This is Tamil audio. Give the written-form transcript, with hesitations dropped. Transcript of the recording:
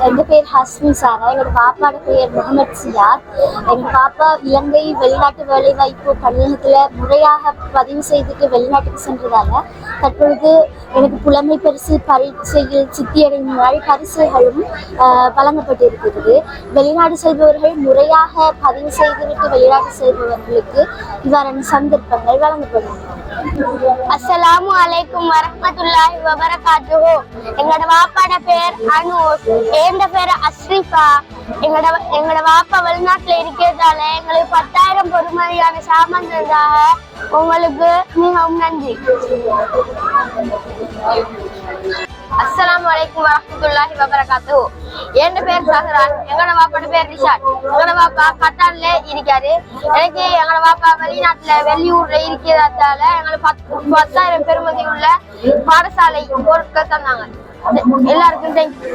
என் பேர் ஹஸ்மி சாரா. எங்களோட பாப்பாவோட பேர் முகமது சியாத். எங்கள் பாப்பா இலங்கை வெளிநாட்டு வேலைவாய்ப்பு பணியகத்தில் முறையாக பதிவு செய்துட்டு வெளிநாட்டுக்கு சென்றதால தற்பொழுது எனக்கு புலமை பரிசு பரீட்சையில் சித்தியடையும் முன்னாடி பரிசுகளும் வழங்கப்பட்டிருக்கிறது. வெளிநாடு செல்பவர்கள் முறையாக பதிவு செய்துவிட்டு வெளிநாட்டு செல்பவர்களுக்கு இவ்வாறான சந்தர்ப்பங்கள் வழங்கப்படுகின்றன. அஸ்ஸலாமு அலைக்கும் வரஹ்மத்துல்லாஹி வபரகாத்துஹு. எங்களோட வாப்பாட பேர் அனூஸ், என் பேர் அஸ்ரிஃபா. எங்களோட வாப்பா வெளிநாட்டுல இருக்கிறதால எங்களுக்கு 10,000 பொறுமதியான சாமான் தந்ததாக உங்களுக்கு மிகவும் நன்றி. அஸ்ஸலாமு அலைக்கும் வரஹ்மத்துல்லாஹி வபரகாத்துஹு. என் பேர் சஹரான், எங்களோட வாப்பாட பேர் ரிஷாட். எங்களோட வாப்பா கட்டார்ல இருக்காரு. எனக்கு எங்களோட வாப்பா வெளிநாட்டுல வெளியூர்ல இருக்கிறதால எங்களுக்கு 10,000 பெறுமதி உள்ள பாடசாலை பொருட்கள் தந்தாங்க. எல்லாருக்கும் தேங்க்யூ.